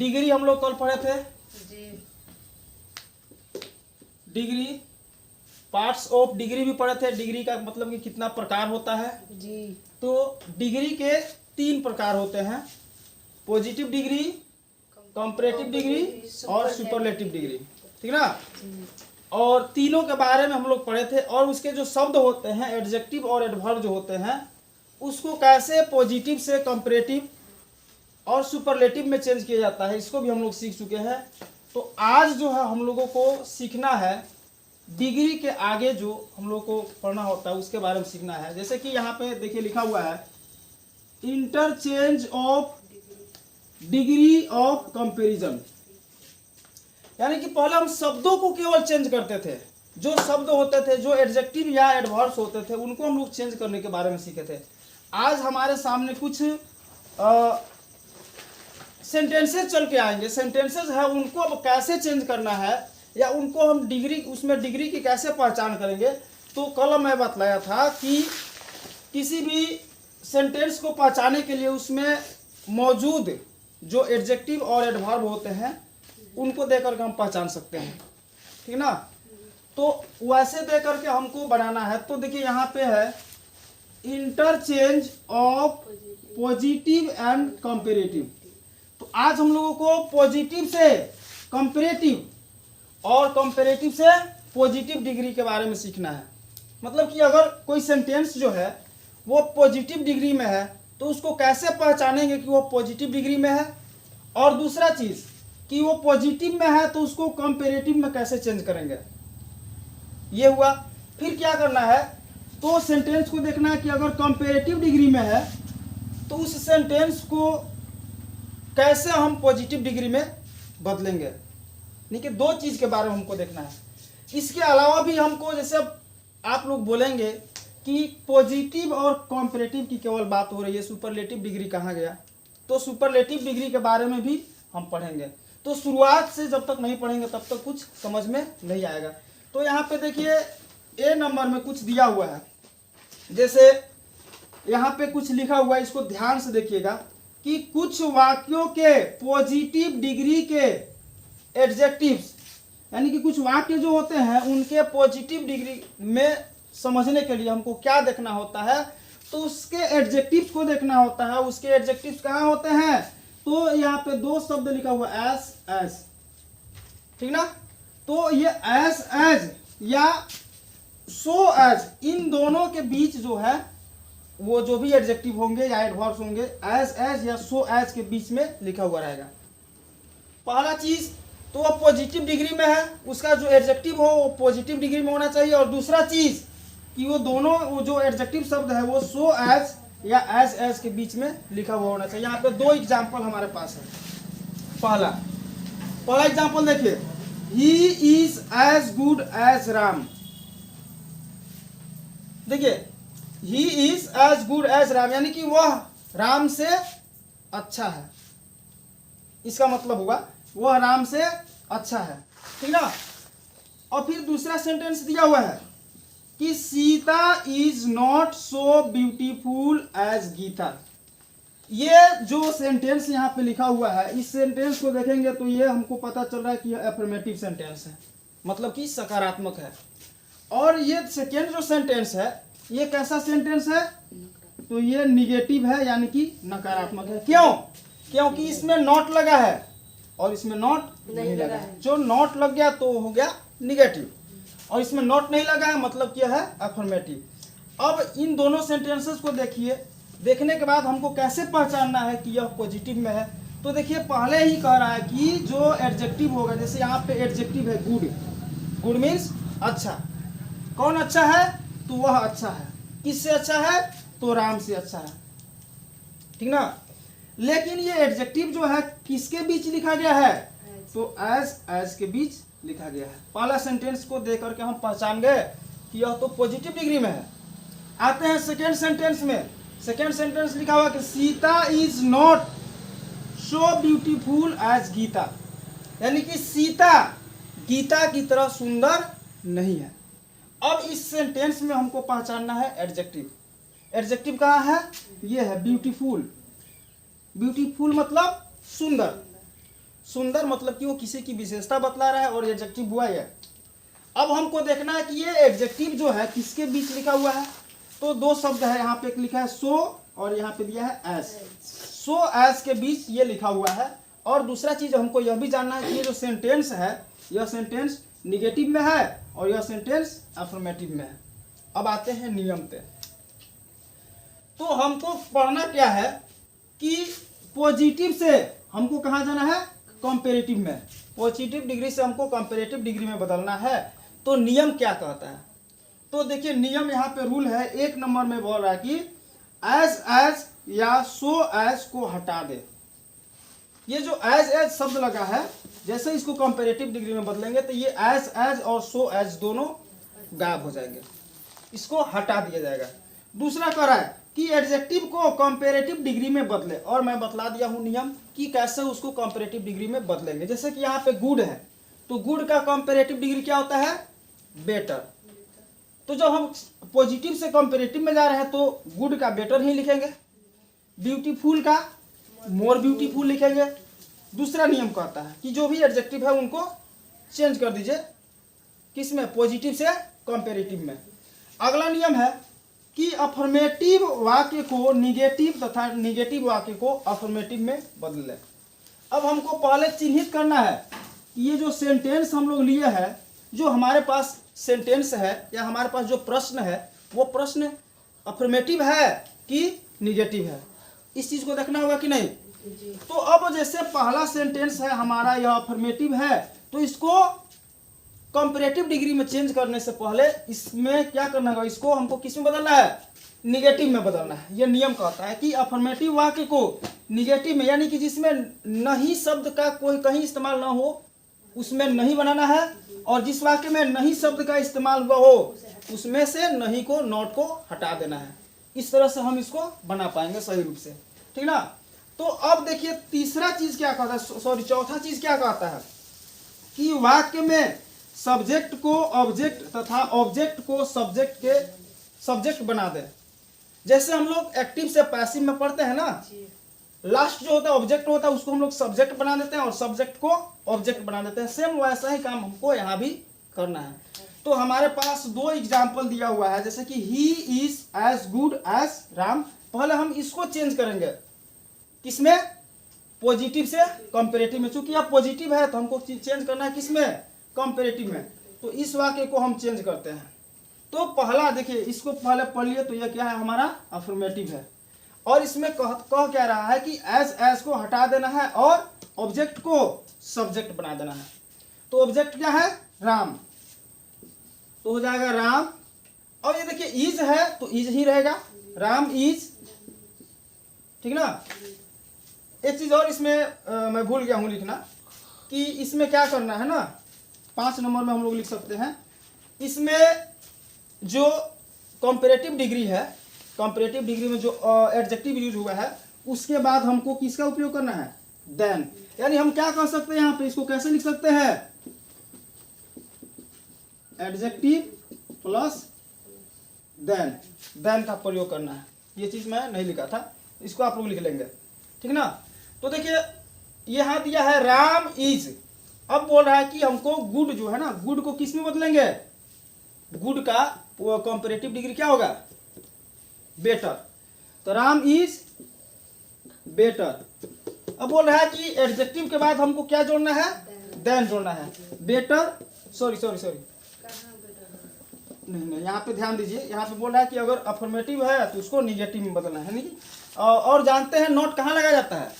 Degree हम लोग कल पढ़े थे जी। डिग्री, पार्ट्स ऑफ डिग्री भी पढ़े थे। डिग्री का मतलब कि कितना प्रकार होता है जी। तो डिग्री के 3 प्रकार होते हैं, पॉजिटिव डिग्री, कंपैरेटिव डिग्री और सुपरलेटिव डिग्री, ठीक ना। और तीनों के बारे में हम लोग पढ़े थे। और उसके जो शब्द होते हैं एडजेक्टिव और एडवर्ब जो होते हैं उसको कैसे पॉजिटिव से कंपैरेटिव और सुपरलेटिव में चेंज किया जाता है इसको भी हम लोग सीख चुके हैं। तो आज जो है हम लोगों को सीखना है डिग्री के आगे जो हम लोग को पढ़ना होता है उसके बारे में सीखना है। जैसे कि यहाँ पे देखिए लिखा हुआ है interchange of degree of comparison, यानी कि पहले हम शब्दों को केवल चेंज करते थे, जो शब्द होते थे जो एडजेक्टिव या एडवर्ब्स होते थे उनको हम लोग चेंज करने के बारे में सीखे थे। आज हमारे सामने कुछ सेंटेंसेस चल के आएंगे। सेंटेंसेस है उनको अब कैसे चेंज करना है या उनको हम डिग्री, उसमें डिग्री की कैसे पहचान करेंगे। तो कल मैं बतलाया था कि किसी भी सेंटेंस को पहचानने के लिए उसमें मौजूद जो एडजेक्टिव और एडवर्ब होते हैं उनको देख करके हम पहचान सकते हैं, ठीक ना। तो वैसे देख करके हमको बनाना है। तो देखिए यहाँ पे है interchange of positive and comparative. तो आज हम लोगों को पॉजिटिव से कंपैरेटिव और कंपैरेटिव से पॉजिटिव डिग्री के बारे में सीखना है। मतलब कि अगर कोई सेंटेंस जो है वो पॉजिटिव डिग्री में है तो उसको कैसे पहचानेंगे कि वो पॉजिटिव डिग्री में है, और दूसरा चीज़ कि वो पॉजिटिव में है तो उसको कंपैरेटिव में कैसे चेंज करेंगे, ये हुआ। फिर क्या करना है तो सेंटेंस को देखना है कि अगर कंपैरेटिव डिग्री में है तो उस सेंटेंस को कैसे हम पॉजिटिव डिग्री में बदलेंगे। नहीं कि 2 चीज़ के बारे में हमको देखना है। इसके अलावा भी हमको, जैसे आप लोग बोलेंगे कि पॉजिटिव और कंपैरेटिव की केवल बात हो रही है, सुपरलेटिव डिग्री कहाँ गया, तो सुपरलेटिव डिग्री के बारे में भी हम पढ़ेंगे। तो शुरुआत से जब तक नहीं पढ़ेंगे तब तक कुछ समझ में नहीं आएगा। तो यहाँ पे देखिए ए नंबर में कुछ दिया हुआ है, जैसे यहाँ पे कुछ लिखा हुआ है, इसको ध्यान से देखिएगा कि कुछ वाक्यों के पॉजिटिव डिग्री के एडजेक्टिव्स, यानी कि कुछ वाक्य जो होते हैं उनके पॉजिटिव डिग्री में समझने के लिए हमको क्या देखना होता है, तो उसके एडजेक्टिव्स को देखना होता है। उसके एडजेक्टिव्स कहाँ होते हैं, तो यहाँ पे 2 शब्द लिखा हुआ एस एस, ठीक ना। तो ये एस एज या सो एज, इन दोनों के बीच जो है वो जो भी एडजेक्टिव होंगे या एडवर्ब्स होंगे एज एज या सो एज के बीच में लिखा हुआ रहेगा। पहला चीज तो वो पॉजिटिव डिग्री में है, उसका जो एडजेक्टिव हो वो पॉजिटिव डिग्री में होना चाहिए। और दूसरा चीज कि वो दोनों, वो जो एडजेक्टिव शब्द है वो सो एज या एज के बीच में लिखा हुआ होना चाहिए। यहाँ पे 2 एग्जाम्पल हमारे पास है। पहला एग्जाम्पल देखिए, he is as good as Ram. देखिए he is as good as Ram, यानी कि वह राम से अच्छा है, इसका मतलब होगा वह राम से अच्छा है, ठीक ना। और फिर दूसरा सेंटेंस दिया हुआ है कि Sita is not so beautiful as Gita. ये जो सेंटेंस यहाँ पे लिखा हुआ है, इस सेंटेंस को देखेंगे तो ये हमको पता चल रहा है कि यह अफर्मेटिव सेंटेंस है, मतलब कि सकारात्मक है। और ये सेकेंड जो सेंटेंस है ये कैसा सेंटेंस है, तो ये निगेटिव है, यानी कि नकारात्मक है। क्यों? क्योंकि इसमें नॉट लगा है और इसमें नॉट नहीं लगा है। जो नॉट लग गया तो हो गया निगेटिव, और इसमें नॉट नहीं लगा है मतलब क्या है, अफर्मेटिव। अब इन दोनों सेंटेंसेस को देखिए, देखने के बाद हमको कैसे पहचानना है कि यह पॉजिटिव में है। तो देखिए पहले ही कह रहा है कि जो एडजेक्टिव होगा, जैसे यहाँ पे एडजेक्टिव है गुड, गुड मीन्स अच्छा। कौन अच्छा है, तो वह अच्छा है। किससे अच्छा है, तो राम से अच्छा है, ठीक ना। लेकिन ये एडजेक्टिव जो है किसके बीच लिखा गया है, तो एज के बीच लिखा गया है। पहला सेंटेंस को देख करके हम पहचान गए कि यह तो पॉजिटिव डिग्री में है। आते हैं सेकेंड सेंटेंस में। सेकेंड सेंटेंस लिखा हुआ कि Sita is not so beautiful as Gita, यानी कि सीता गीता की तरह सुंदर नहीं है। अब इस सेंटेंस में हमको पहचानना है एडजेक्टिव। एडजेक्टिव कहाँ है, ये है ब्यूटीफुल। ब्यूटीफुल मतलब सुंदर। सुंदर मतलब कि वो किसी की विशेषता बतला रहा है और एडजेक्टिव हुआ है। अब हमको देखना है कि ये एडजेक्टिव जो है किसके बीच लिखा हुआ है। तो दो शब्द है, यहाँ पे एक लिखा है सो और यहाँ पे दिया है एज। सो एज के बीच ये लिखा हुआ है। और दूसरा चीज हमको यह भी जानना है कि ये जो सेंटेंस है, यह सेंटेंस निगेटिव में है और यह सेंटेंस अफर्मेटिव में है। अब आते हैं नियम पे। तो हमको पढ़ना क्या है कि पॉजिटिव से हमको कहाँ जाना है, कंपेरेटिव में। पॉजिटिव डिग्री से हमको कंपेरेटिव डिग्री में बदलना है। तो नियम क्या कहता है, तो देखिए नियम यहाँ पे रूल है, 1 नंबर में बोल रहा है कि एज या सो एज को हटा दे। ये जो एज शब्द लगा है, जैसे इसको कंपेरेटिव डिग्री में बदलेंगे तो ये एज और सो एज दोनों गायब हो जाएंगे, इसको हटा दिया जाएगा। दूसरा कह रहा है कि एडजेक्टिव को कंपेरेटिव डिग्री में बदले, और मैं बतला दिया हूं नियम कि कैसे उसको कंपेरेटिव डिग्री में बदलेंगे। जैसे कि यहाँ पे गुड है, तो गुड का कंपेरेटिव डिग्री क्या होता है, बेटर। तो जब हम पॉजिटिव से कंपेरेटिव में जा रहे हैं तो गुड का बेटर ही लिखेंगे, ब्यूटीफुल का मोर ब्यूटीफुल लिखेंगे। दूसरा नियम कहता है कि जो भी एडजेक्टिव है उनको चेंज कर दीजिए, किसमें, पॉजिटिव से कंपेरेटिव में। अगला नियम है कि अफर्मेटिव वाक्य को निगेटिव तथा निगेटिव वाक्य को अफर्मेटिव में बदल लें। अब हमको पहले चिन्हित करना है कि ये जो सेंटेंस हम लोग लिए हैं, जो हमारे पास सेंटेंस है या हमारे पास जो प्रश्न है, वो प्रश्न अफर्मेटिव है कि निगेटिव है, इस चीज को देखना होगा कि नहीं। तो अब जैसे पहला सेंटेंस है हमारा, यह अफर्मेटिव है, तो इसको कंपैरेटिव डिग्री में चेंज करने से पहले इसमें क्या करना होगा, इसको हमको किस में बदलना है, निगेटिव में बदलना है। यह नियम कहता है कि अफर्मेटिव वाक्य को निगेटिव में, यानी कि जिसमें नहीं शब्द का कोई कहीं इस्तेमाल ना हो उसमें नहीं बनाना है, और जिस वाक्य में नहीं शब्द का इस्तेमाल हुआ हो उसमें से नहीं को, नॉट को हटा देना है। इस तरह से हम इसको बना पाएंगे सही रूप से, ठीक ना। तो अब देखिए तीसरा चीज क्या कहता है, सॉरी चौथा चीज क्या कहता है कि वाक्य में सब्जेक्ट को ऑब्जेक्ट तथा ऑब्जेक्ट को सब्जेक्ट के सब्जेक्ट बना दे। जैसे हम लोग एक्टिव से पैसिव में पढ़ते हैं ना, लास्ट जो होता है ऑब्जेक्ट होता है, उसको हम लोग सब्जेक्ट बना देते हैं और सब्जेक्ट को ऑब्जेक्ट बना देते हैं। सेम वैसा ही काम हमको यहाँ भी करना है। तो हमारे पास 2 एग्जाम्पल दिया हुआ है, जैसे कि he is as good as Ram. पहले हम इसको चेंज करेंगे, किसमें, पॉजिटिव से कंपेरेटिव में। चूंकि अब पॉजिटिव है तो हमको चेंज करना है किसमें, कंपेरेटिव में। तो इस वाक्य को हम चेंज करते हैं। तो पहला देखिए, इसको पहले पढ़ लिए, तो यह क्या है, हमारा अफर्मेटिव है। और इसमें कह क्या रहा है कि एज को हटा देना है और ऑब्जेक्ट को सब्जेक्ट बना देना है। तो ऑब्जेक्ट क्या है, राम, तो हो जाएगा राम। और ये देखिए इज है तो इज ही रहेगा, राम इज, ठीक ना। एक चीज और इसमें मैं भूल गया हूं लिखना, कि इसमें क्या करना है ना, 5 नंबर में हम लोग लिख सकते हैं, इसमें जो कंपैरेटिव डिग्री है, कंपैरेटिव डिग्री में जो एडजेक्टिव यूज हुआ है, उसके बाद हमको किसका उपयोग करना है, देन। यानी हम क्या कर सकते हैं यहाँ पे, इसको कैसे लिख सकते हैं, एडजेक्टिव प्लस देन, देन का प्रयोग करना है। ये चीज मैं नहीं लिखा था, इसको आप लोग लिख लेंगे, ठीक ना। तो देखिए यहाँ दिया है राम इज। अब बोल रहा है कि हमको गुड जो है ना, गुड को किस में बदलेंगे, गुड का कंपैरेटिव डिग्री क्या होगा, बेटर। तो राम इज बेटर। अब बोल रहा है कि एडजेक्टिव के बाद हमको क्या जोड़ना है, देन जोड़ना है, बेटर, सॉरी नहीं, यहाँ पे ध्यान दीजिए, यहाँ पे बोल रहा है कि अगर अफर्मेटिव है तो उसको निगेटिव में बदलना है, नहीं। और जानते हैं नोट कहाँ लगाया जाता है,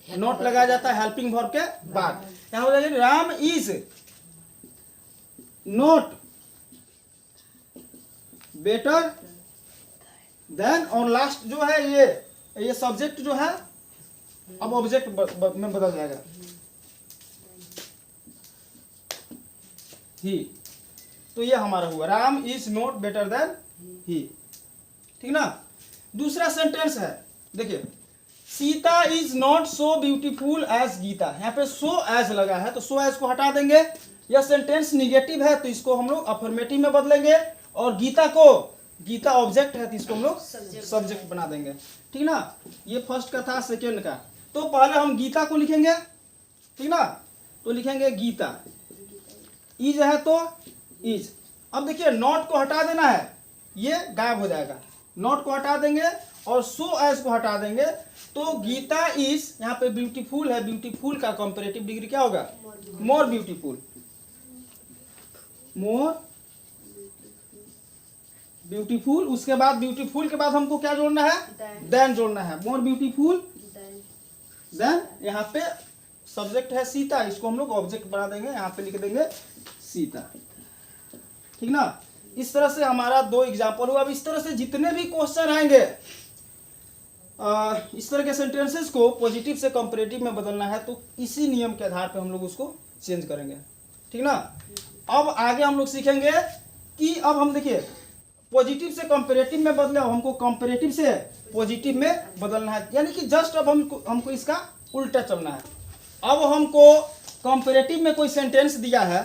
नोट लगाया जाता है हेल्पिंग वर्ब के बाद। यहाँ हो जाएगा Ram is note better than, और लास्ट जो है ये सब्जेक्ट जो है अब ऑब्जेक्ट में बदल जाएगा, ही। तो ये हमारा हुआ Ram is not better than he, ठीक ना। दूसरा सेंटेंस है, देखिए Sita is not so beautiful as Gita. यहाँ पे सो एज लगा है तो सो एज को हटा देंगे। यह सेंटेंस निगेटिव है तो इसको हम लोग अफर्मेटिव में बदलेंगे, और गीता ऑब्जेक्ट है तो इसको हम लोग सब्जेक्ट बना देंगे, ठीक ना। ये फर्स्ट का था, सेकेंड का। तो पहले हम गीता को लिखेंगे, ठीक ना। तो लिखेंगे गीता, इज है तो इज। अब देखिए नॉट को हटा देना है, ये गायब हो जाएगा, नॉट को हटा देंगे और सो एज को हटा देंगे, तो गीता इज, यहाँ पे ब्यूटीफुल है, ब्यूटीफुल का कंपैरेटिव डिग्री क्या होगा, मोर ब्यूटीफुल, मोर ब्यूटीफुल। उसके बाद ब्यूटीफुल के बाद हमको क्या जोड़ना है, देन जोड़ना है, मोर ब्यूटीफुल देन। यहाँ पे सब्जेक्ट है सीता, इसको हम लोग ऑब्जेक्ट बना देंगे, यहाँ पे लिख देंगे सीता, ठीक ना। इस तरह से हमारा 2 एग्जाम्पल हुआ। अब इस तरह से जितने भी क्वेश्चन आएंगे, इस तरह के सेंटेंसेस को पॉजिटिव से कंपैरेटिव में बदलना है, तो इसी नियम के आधार पे हम लोग उसको चेंज करेंगे, ठीक ना। अब आगे हम लोग सीखेंगे कि अब हम देखिए पॉजिटिव से कंपैरेटिव में बदले, अब हमको कंपैरेटिव से पॉजिटिव में बदलना है, यानी कि जस्ट अब हमको इसका उल्टा चलना है। अब हमको कंपैरेटिव में कोई सेंटेंस दिया है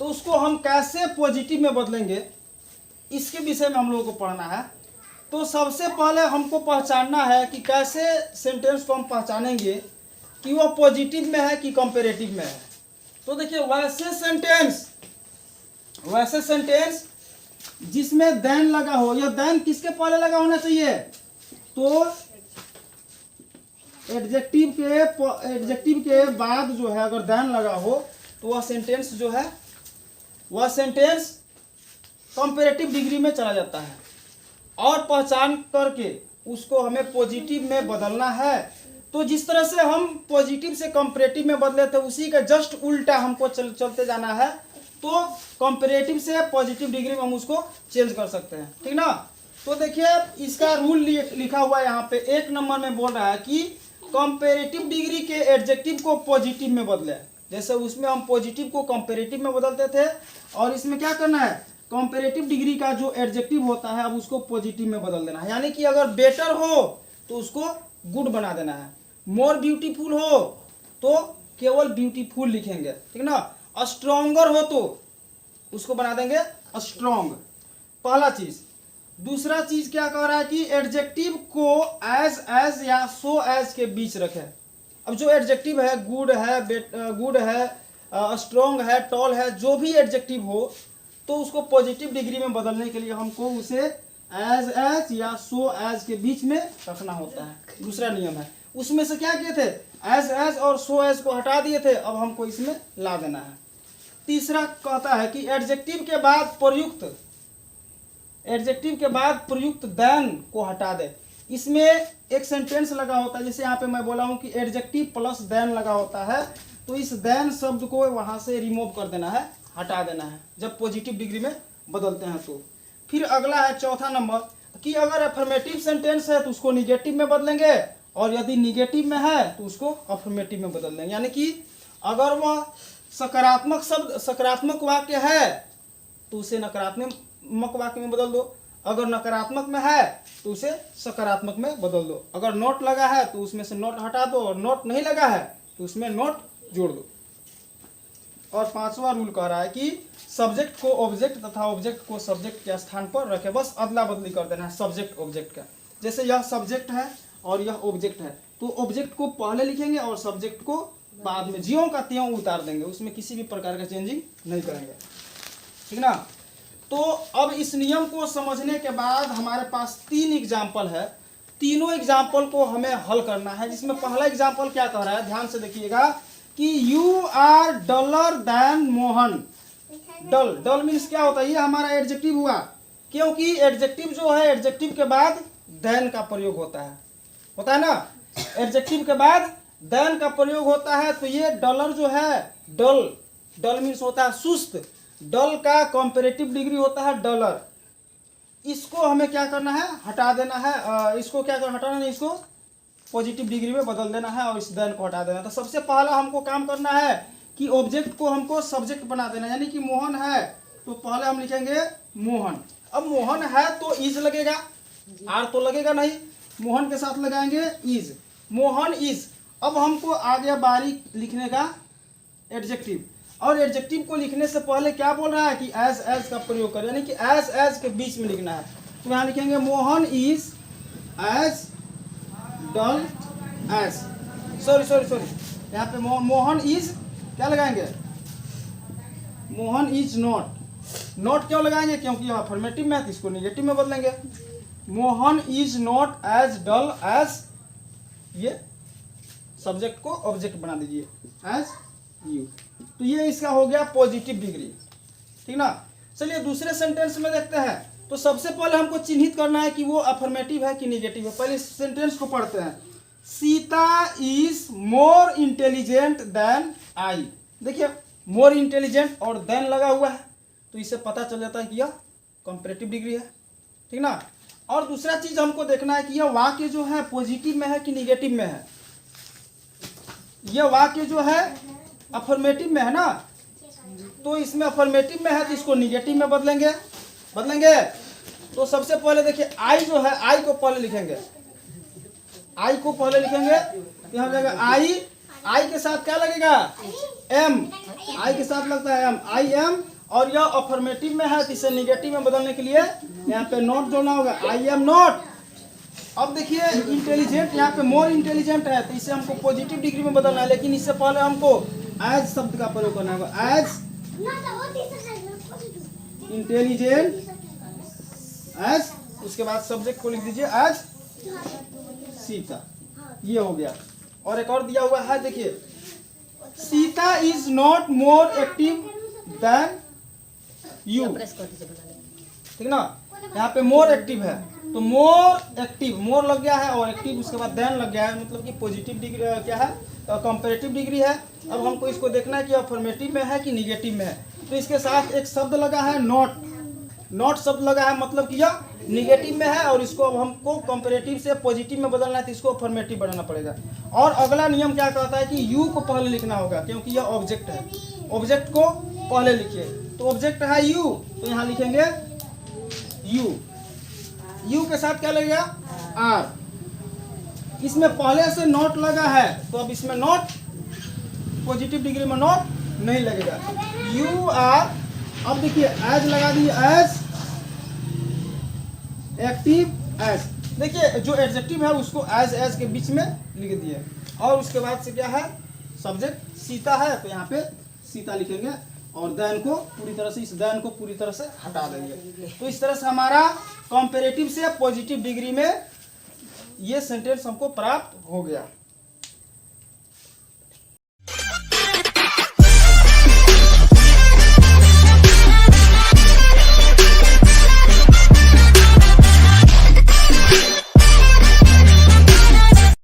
तो उसको हम कैसे पॉजिटिव में बदलेंगे, इसके विषय में हम लोगों को पढ़ना है। तो सबसे पहले हमको पहचानना है कि कैसे सेंटेंस को हम पहचानेंगे कि वो पॉजिटिव में है कि कंपैरेटिव में है। तो देखिए वैसे सेंटेंस जिसमें देन लगा हो, या देन किसके पहले लगा होना चाहिए, तो एडजेक्टिव के बाद जो है अगर देन लगा हो तो वह सेंटेंस जो है, वह सेंटेंस कंपैरेटिव डिग्री में चला जाता है, और पहचान करके उसको हमें पॉजिटिव में बदलना है। तो जिस तरह से हम पॉजिटिव से कंपैरेटिव में बदले थे, उसी का जस्ट उल्टा हमको चलते जाना है, तो कंपैरेटिव से पॉजिटिव डिग्री में हम उसको चेंज कर सकते हैं, ठीक ना। तो देखिए इसका रूल लिखा हुआ है यहाँ पे, 1 नंबर में बोल रहा है कि कंपैरेटिव डिग्री के एडजेक्टिव को पॉजिटिव में बदले। जैसे उसमें हम पॉजिटिव को कंपैरेटिव में बदलते थे, और इसमें क्या करना है, कंपैरेटिव डिग्री का जो एडजेक्टिव होता है अब उसको पॉजिटिव में बदल देना है। यानी कि अगर बेटर हो तो उसको गुड बना देना है, मोर ब्यूटीफुल हो तो केवल ब्यूटीफुल लिखेंगे, ठीक ना। स्ट्रॉन्गर हो तो उसको बना देंगे स्ट्रॉन्ग, पहला चीज। दूसरा चीज क्या कह रहा है कि एडजेक्टिव को एज या सो एज के बीच रखें। अब जो एडजेक्टिव है, गुड है, स्ट्रॉन्ग है, टॉल है, जो भी एडजेक्टिव हो, तो उसको पॉजिटिव डिग्री में बदलने के लिए हमको उसे एज या सो एज के बीच में रखना होता है। दूसरा नियम है, उसमें से क्या किए थे, एज और सो एज को हटा दिए थे, अब हमको इसमें ला देना है। तीसरा कहता है कि एडजेक्टिव के बाद प्रयुक्त देन को हटा दे। इसमें एक सेंटेंस लगा होता है, जैसे यहाँ पे मैं बोला हूँ कि एडजेक्टिव प्लस देन लगा होता है, तो इस देन शब्द को वहाँ से रिमूव कर देना है, हटा देना है, जब पॉजिटिव डिग्री में बदलते हैं तो। फिर अगला है चौथा नंबर कि अगर अफर्मेटिव सेंटेंस है तो उसको निगेटिव में बदलेंगे, और यदि निगेटिव में है तो उसको अफर्मेटिव में बदल देंगे। यानी कि अगर वह सकारात्मक वाक्य है तो उसे नकारात्मक वाक्य में बदल दो, अगर नकारात्मक में है तो उसे सकारात्मक में बदल दो, अगर नोट लगा है तो उसमें से नोट हटा दो, और नोट नहीं लगा है तो उसमें नोट जोड़ दो। और 5वां रूल कह रहा है कि सब्जेक्ट को ऑब्जेक्ट तथा ऑब्जेक्ट को सब्जेक्ट के स्थान पर रखे, बस अदला बदली कर देना है सब्जेक्ट ऑब्जेक्ट का। जैसे यह सब्जेक्ट है और यह ऑब्जेक्ट है, तो ऑब्जेक्ट को पहले लिखेंगे और सब्जेक्ट को बाद में, ज्यों का त्यों उतार देंगे, उसमें किसी भी प्रकार का चेंजिंग नहीं करेंगे, ठीक ना। तो अब इस नियम को समझने के बाद हमारे पास 3 एग्जाम्पल है, तीनों एग्जाम्पल को हमें हल करना है। जिसमें पहला एग्जाम्पल क्या कह रहा है, ध्यान से देखिएगा कि you are duller than Mohan. Dull means क्या होता है, ये हमारा एडजेक्टिव हुआ, क्योंकि एडजेक्टिव जो है, एडजेक्टिव के बाद देन का प्रयोग होता है ना, एडजेक्टिव के बाद देन का प्रयोग होता है। तो ये डलर जो है, डल मीन्स होता है सुस्त, डल का कंपैरेटिव डिग्री होता है डलर। इसको हमें क्या करना है, हटा देना है, इसको क्या करना, हटाना नहीं, इसको पॉजिटिव डिग्री में बदल देना है और इस देन को हटा देना। तो सबसे पहला हमको काम करना है कि ऑब्जेक्ट को हमको सब्जेक्ट बना देना, यानी कि मोहन है तो पहले हम लिखेंगे मोहन। अब मोहन है तो इज लगेगा, आर तो लगेगा नहीं, मोहन के साथ लगाएंगे इज, मोहन इज। अब हमको आगे बारी लिखने का एडजेक्टिव, और एडजेक्टिव को लिखने से पहले क्या बोल रहा है कि एज का प्रयोग करें, यानी कि एज के बीच में लिखना है। तो यहाँ लिखेंगे Mohan is as dull as, sorry यहाँ पे मोहन इज क्या लगाएंगे, मोहन इज नॉट। नॉट क्यों लगाएंगे, क्योंकि यह अफर्मेटिव में है, इसको निगेटिव में बदलेंगे। Mohan is not as dull as, ये सब्जेक्ट को ऑब्जेक्ट बना दीजिए, एज यू। तो ये इसका हो गया पॉजिटिव डिग्री, ठीक ना। चलिए दूसरे सेंटेंस में देखते हैं। तो सबसे पहले हमको चिन्हित करना है कि वो अफर्मेटिव है कि निगेटिव है। पहले इस सेंटेंस को पढ़ते हैं। Sita is more intelligent than I. देखिए मोर इंटेलिजेंट और देन लगा हुआ है, तो इससे पता चल जाता है कि यह कंपैरेटिव डिग्री है, ठीक ना। और दूसरा चीज हमको देखना है कि यह वाक्य जो है पॉजिटिव में है कि निगेटिव में है। यह वाक्य जो है अफर्मेटिव में है ना, तो इसमें अफर्मेटिव में है तो इसको निगेटिव में बदलेंगे। तो सबसे पहले देखिए आई जो है, आई को पहले लिखेंगे, आई को पहले लिखेंगे। यहाँ लगेगा आई के साथ क्या लगेगा, एम। आई के साथ लगता है एम, आई एम। और यह अफर्मेटिव में है तो इसे निगेटिव में बदलने के लिए यहाँ पे नॉट जोड़ना होगा, आई एम नॉट। अब देखिए इंटेलिजेंट, यहाँ पे मोर इंटेलिजेंट है तो इसे हमको पॉजिटिव डिग्री में बदलना है, लेकिन इससे पहले हमको एज शब्द का प्रयोग करना होगा, एज इंटेलिजेंट एज, उसके बाद सब्जेक्ट को लिख दीजिए एज सीता। ये हो गया। और एक और दिया हुआ है, देखिए Sita is not more active than you, ठीक ना। यहाँ पे मोर एक्टिव है तो मोर एक्टिव, मोर लग गया है और एक्टिव उसके बाद देन लग गया है, मतलब कि पॉजिटिव डिग्री क्या है, कंपैरेटिव डिग्री है। अब हमको इसको देखना है कि अफर्मेटिव में है कि निगेटिव में है। तो इसके साथ एक शब्द लगा है नॉट, नॉट शब्द लगा है, मतलब कि यह निगेटिव में है और इसको अब हमको कंपैरेटिव से पॉजिटिव में बदलना है तो इसको अफर्मेटिव बनाना पड़ेगा। और अगला नियम क्या कहता है कि यू को पहले लिखना होगा, क्योंकि यह ऑब्जेक्ट है, ऑब्जेक्ट को पहले लिखिए। तो ऑब्जेक्ट है यू, तो यहाँ लिखेंगे यू। यू के साथ क्या लगेगा, आर। इसमें पहले से नॉट लगा है तो अब इसमें नॉट, पॉजिटिव डिग्री में नॉट नहीं लगेगा। यू आर, अब देखिए एज लगा दिए, एज एक्टिव एज। देखिए जो एडजेक्टिव है उसको एज के बीच में लिख दिए। और उसके बाद से क्या है, सब्जेक्ट सीता है तो यहाँ पे सीता लिखेंगे और देन को पूरी तरह से, इस देन को पूरी तरह से हटा देंगे। तो इस तरह से हमारा कंपैरेटिव से पॉजिटिव डिग्री में ये सेंटेंस हमको प्राप्त हो गया।